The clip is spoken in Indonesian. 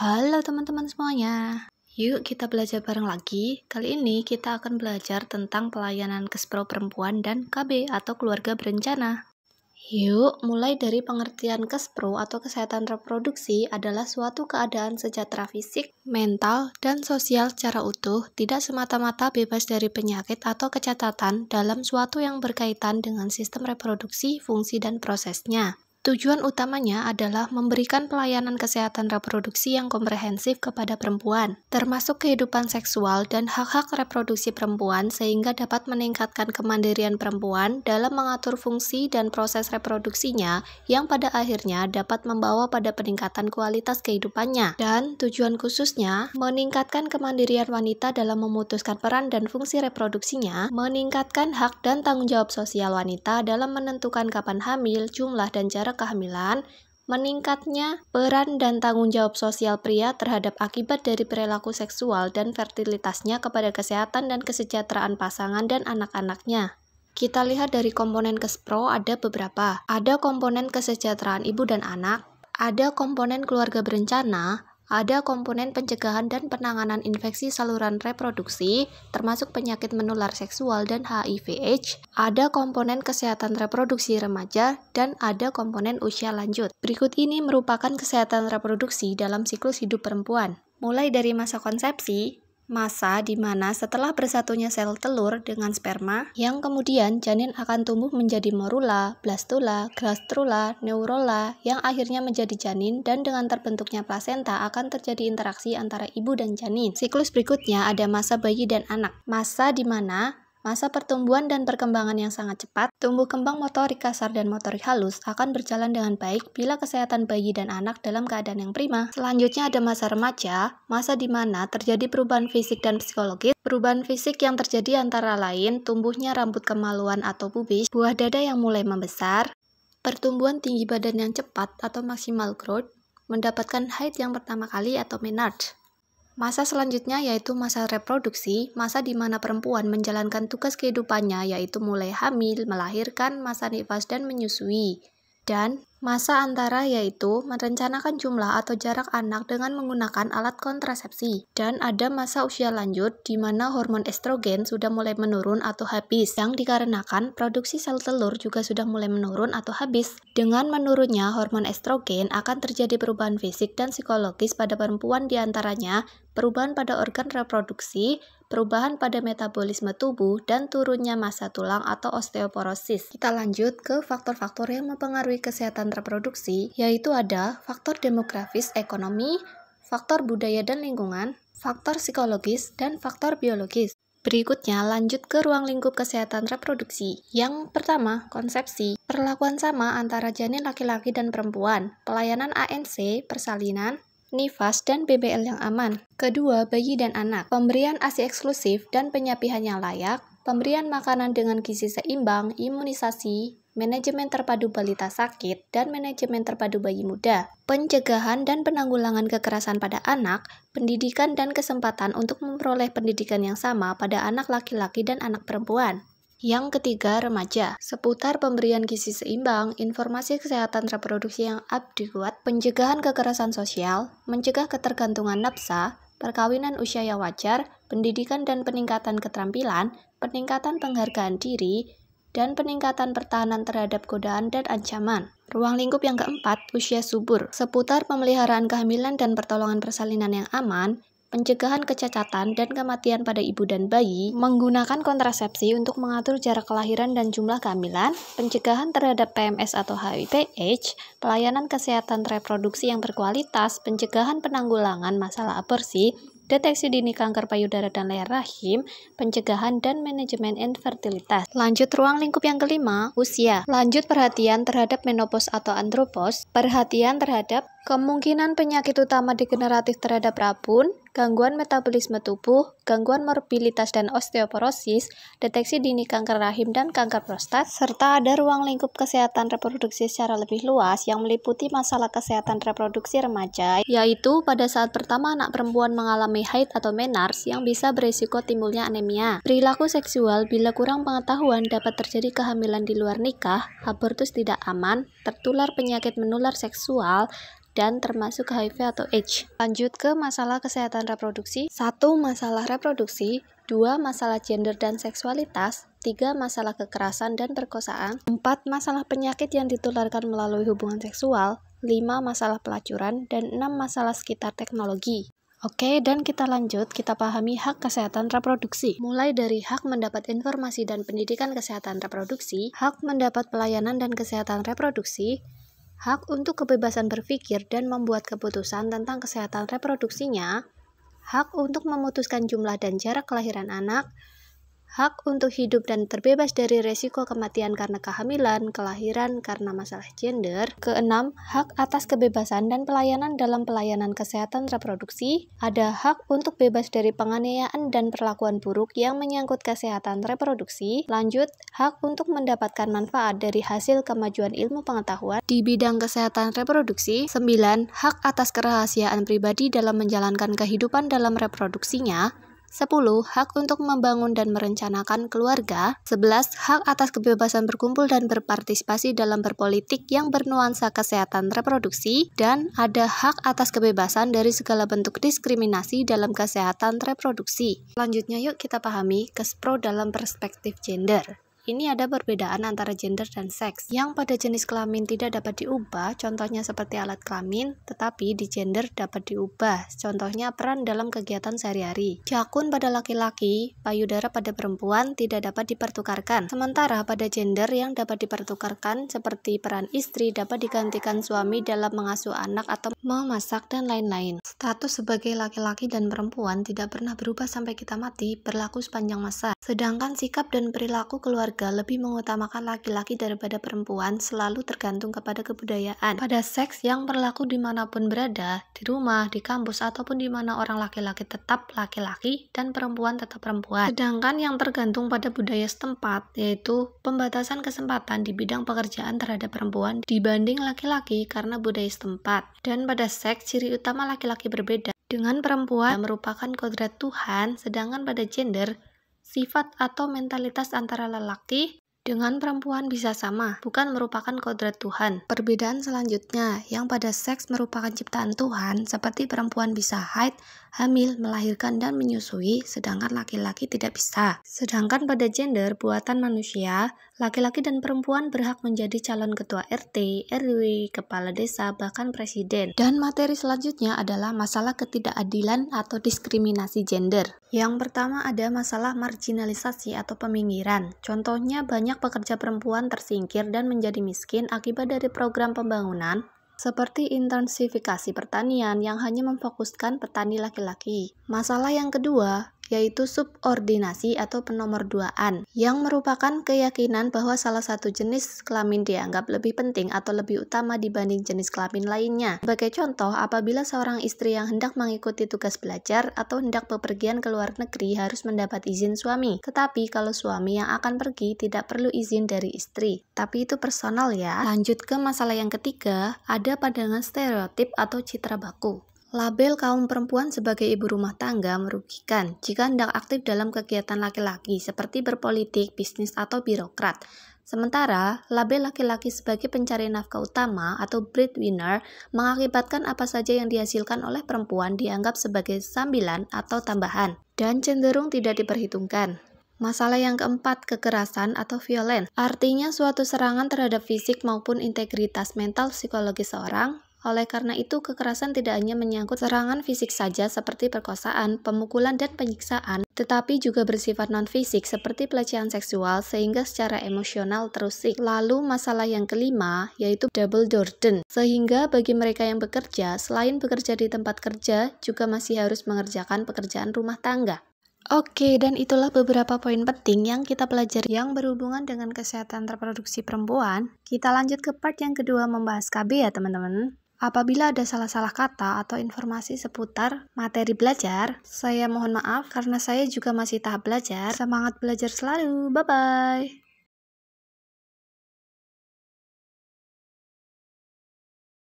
Halo teman-teman semuanya. Yuk kita belajar bareng lagi. Kali ini kita akan belajar tentang pelayanan Kespro Perempuan dan KB atau keluarga berencana. Yuk, mulai dari pengertian Kespro atau kesehatan reproduksi adalah suatu keadaan sejahtera fisik, mental, dan sosial secara utuh, tidak semata-mata bebas dari penyakit atau kecacatan dalam suatu yang berkaitan dengan sistem reproduksi, fungsi, dan prosesnya. Tujuan utamanya adalah memberikan pelayanan kesehatan reproduksi yang komprehensif kepada perempuan, termasuk kehidupan seksual dan hak-hak reproduksi perempuan sehingga dapat meningkatkan kemandirian perempuan dalam mengatur fungsi dan proses reproduksinya yang pada akhirnya dapat membawa pada peningkatan kualitas kehidupannya. Dan tujuan khususnya meningkatkan kemandirian wanita dalam memutuskan peran dan fungsi reproduksinya, meningkatkan hak dan tanggung jawab sosial wanita dalam menentukan kapan hamil, jumlah dan jarak kehamilan, meningkatnya peran dan tanggung jawab sosial pria terhadap akibat dari perilaku seksual dan fertilitasnya kepada kesehatan dan kesejahteraan pasangan dan anak-anaknya. Kita lihat dari komponen Kespro ada beberapa. Ada komponen kesejahteraan ibu dan anak, ada komponen keluarga berencana, ada komponen pencegahan dan penanganan infeksi saluran reproduksi, termasuk penyakit menular seksual dan HIV/AIDS, ada komponen kesehatan reproduksi remaja, dan ada komponen usia lanjut. Berikut ini merupakan kesehatan reproduksi dalam siklus hidup perempuan. Mulai dari masa konsepsi, masa di mana setelah bersatunya sel telur dengan sperma, yang kemudian janin akan tumbuh menjadi morula, blastula, gastrula, neurola, yang akhirnya menjadi janin, dan dengan terbentuknya plasenta akan terjadi interaksi antara ibu dan janin. Siklus berikutnya ada masa bayi dan anak, masa di mana masa pertumbuhan dan perkembangan yang sangat cepat, tumbuh kembang motorik kasar dan motorik halus akan berjalan dengan baik bila kesehatan bayi dan anak dalam keadaan yang prima. Selanjutnya ada masa remaja, masa di mana terjadi perubahan fisik dan psikologis. Perubahan fisik yang terjadi antara lain tumbuhnya rambut kemaluan atau pubis, buah dada yang mulai membesar, pertumbuhan tinggi badan yang cepat atau maximal growth, mendapatkan haid yang pertama kali atau menarche. Masa selanjutnya yaitu masa reproduksi, masa di mana perempuan menjalankan tugas kehidupannya yaitu mulai hamil, melahirkan, masa nifas, dan menyusui. Dan masa antara yaitu merencanakan jumlah atau jarak anak dengan menggunakan alat kontrasepsi. Dan ada masa usia lanjut di mana hormon estrogen sudah mulai menurun atau habis, yang dikarenakan produksi sel telur juga sudah mulai menurun atau habis. Dengan menurunnya hormon estrogen akan terjadi perubahan fisik dan psikologis pada perempuan, diantaranya perubahan pada organ reproduksi, perubahan pada metabolisme tubuh, dan turunnya massa tulang atau osteoporosis. Kita lanjut ke faktor-faktor yang mempengaruhi kesehatan reproduksi, yaitu ada faktor demografis ekonomi, faktor budaya dan lingkungan, faktor psikologis, dan faktor biologis. Berikutnya lanjut ke ruang lingkup kesehatan reproduksi. Yang pertama, konsepsi. Perlakuan sama antara janin laki-laki dan perempuan, pelayanan ANC, persalinan, nifas, dan BBL yang aman. Kedua, bayi dan anak. Pemberian ASI eksklusif dan penyapihan yang layak, pemberian makanan dengan gizi seimbang, imunisasi, manajemen terpadu balita sakit, dan manajemen terpadu bayi muda. Pencegahan dan penanggulangan kekerasan pada anak, pendidikan dan kesempatan untuk memperoleh pendidikan yang sama pada anak laki-laki dan anak perempuan. Yang ketiga, remaja. Seputar pemberian gizi seimbang, informasi kesehatan reproduksi yang adekuat, pencegahan kekerasan sosial, mencegah ketergantungan nafsa, perkawinan usia yang wajar, pendidikan dan peningkatan keterampilan, peningkatan penghargaan diri, dan peningkatan pertahanan terhadap godaan dan ancaman. Ruang lingkup yang keempat, usia subur. Seputar pemeliharaan kehamilan dan pertolongan persalinan yang aman, pencegahan kecacatan dan kematian pada ibu dan bayi, menggunakan kontrasepsi untuk mengatur jarak kelahiran dan jumlah kehamilan, pencegahan terhadap PMS atau HIV/AIDS, pelayanan kesehatan reproduksi yang berkualitas, pencegahan penanggulangan masalah aborsi, deteksi dini kanker payudara dan leher rahim, pencegahan dan manajemen infertilitas. Lanjut ruang lingkup yang kelima, usia. Lanjut perhatian terhadap menopause atau andropause, perhatian terhadap kemungkinan penyakit utama degeneratif terhadap rabun, gangguan metabolisme tubuh, gangguan morbilitas dan osteoporosis, deteksi dini kanker rahim dan kanker prostat, serta ada ruang lingkup kesehatan reproduksi secara lebih luas yang meliputi masalah kesehatan reproduksi remaja, yaitu pada saat pertama anak perempuan mengalami haid atau menarche yang bisa berisiko timbulnya anemia. Perilaku seksual bila kurang pengetahuan dapat terjadi kehamilan di luar nikah, abortus tidak aman, tertular penyakit menular seksual, dan termasuk HIV atau AIDS. Lanjut ke masalah kesehatan reproduksi. 1. Masalah reproduksi. 2. Masalah gender dan seksualitas. 3. Masalah kekerasan dan perkosaan. 4. Masalah penyakit yang ditularkan melalui hubungan seksual. 5. Masalah pelacuran. Dan 6. Masalah sekitar teknologi. Oke, dan kita lanjut, kita pahami hak kesehatan reproduksi. Mulai dari hak mendapat informasi dan pendidikan kesehatan reproduksi, hak mendapat pelayanan dan kesehatan reproduksi, hak untuk kebebasan berpikir dan membuat keputusan tentang kesehatan reproduksinya, hak untuk memutuskan jumlah dan jarak kelahiran anak, hak untuk hidup dan terbebas dari resiko kematian karena kehamilan, kelahiran karena masalah gender. Keenam, hak atas kebebasan dan pelayanan dalam pelayanan kesehatan reproduksi. Ada hak untuk bebas dari penganiayaan dan perlakuan buruk yang menyangkut kesehatan reproduksi. Lanjut, hak untuk mendapatkan manfaat dari hasil kemajuan ilmu pengetahuan di bidang kesehatan reproduksi. 9. Hak atas kerahasiaan pribadi dalam menjalankan kehidupan dalam reproduksinya. 10. Hak untuk membangun dan merencanakan keluarga. 11. Hak atas kebebasan berkumpul dan berpartisipasi dalam berpolitik yang bernuansa kesehatan reproduksi. Dan ada hak atas kebebasan dari segala bentuk diskriminasi dalam kesehatan reproduksi. Selanjutnya yuk kita pahami KESPRO dalam perspektif gender. Ini ada perbedaan antara gender dan seks, yang pada jenis kelamin tidak dapat diubah, contohnya seperti alat kelamin, tetapi di gender dapat diubah, contohnya peran dalam kegiatan sehari-hari. Jakun pada laki-laki, payudara pada perempuan tidak dapat dipertukarkan, sementara pada gender yang dapat dipertukarkan seperti peran istri dapat digantikan suami dalam mengasuh anak atau memasak dan lain-lain. Status sebagai laki-laki dan perempuan tidak pernah berubah sampai kita mati, berlaku sepanjang masa, sedangkan sikap dan perilaku keluarga lebih mengutamakan laki-laki daripada perempuan selalu tergantung kepada kebudayaan. Pada seks yang berlaku dimanapun berada, di rumah, di kampus, ataupun di mana orang laki-laki tetap laki-laki dan perempuan tetap perempuan. Sedangkan yang tergantung pada budaya setempat, yaitu pembatasan kesempatan di bidang pekerjaan terhadap perempuan dibanding laki-laki karena budaya setempat. Dan pada seks, ciri utama laki-laki berbeda dengan perempuan merupakan kodrat Tuhan, sedangkan pada gender, sifat atau mentalitas antara lelaki dengan perempuan bisa sama, bukan merupakan kodrat Tuhan. Perbedaan selanjutnya, yang pada seks merupakan ciptaan Tuhan, seperti perempuan bisa haid, hamil, melahirkan, dan menyusui, sedangkan laki-laki tidak bisa. Sedangkan pada gender, buatan manusia, laki-laki dan perempuan berhak menjadi calon ketua RT, RW, kepala desa, bahkan presiden. Dan materi selanjutnya adalah masalah ketidakadilan atau diskriminasi gender. Yang pertama ada masalah marginalisasi atau peminggiran. Contohnya banyak pekerja perempuan tersingkir dan menjadi miskin akibat dari program pembangunan seperti intensifikasi pertanian yang hanya memfokuskan petani laki-laki. Masalah yang kedua yaitu subordinasi atau penomorduaan, yang merupakan keyakinan bahwa salah satu jenis kelamin dianggap lebih penting atau lebih utama dibanding jenis kelamin lainnya. Sebagai contoh, apabila seorang istri yang hendak mengikuti tugas belajar atau hendak bepergian ke luar negeri harus mendapat izin suami. Tetapi kalau suami yang akan pergi tidak perlu izin dari istri. Tapi itu personal ya. Lanjut ke masalah yang ketiga, ada pandangan stereotip atau citra baku. Label kaum perempuan sebagai ibu rumah tangga merugikan jika hendak aktif dalam kegiatan laki-laki seperti berpolitik, bisnis, atau birokrat. Sementara, label laki-laki sebagai pencari nafkah utama atau breadwinner mengakibatkan apa saja yang dihasilkan oleh perempuan dianggap sebagai sambilan atau tambahan, dan cenderung tidak diperhitungkan. Masalah yang keempat, kekerasan atau violence. Artinya suatu serangan terhadap fisik maupun integritas mental psikologis seorang. Oleh karena itu, kekerasan tidak hanya menyangkut serangan fisik saja seperti perkosaan, pemukulan, dan penyiksaan, tetapi juga bersifat non-fisik seperti pelecehan seksual sehingga secara emosional terusik. Lalu masalah yang kelima yaitu double burden, sehingga bagi mereka yang bekerja, selain bekerja di tempat kerja, juga masih harus mengerjakan pekerjaan rumah tangga. Oke, dan itulah beberapa poin penting yang kita pelajari yang berhubungan dengan kesehatan reproduksi perempuan. Kita lanjut ke part yang kedua membahas KB ya teman-teman. Apabila ada salah-salah kata atau informasi seputar materi belajar, saya mohon maaf karena saya juga masih tahap belajar. Semangat belajar selalu, bye-bye!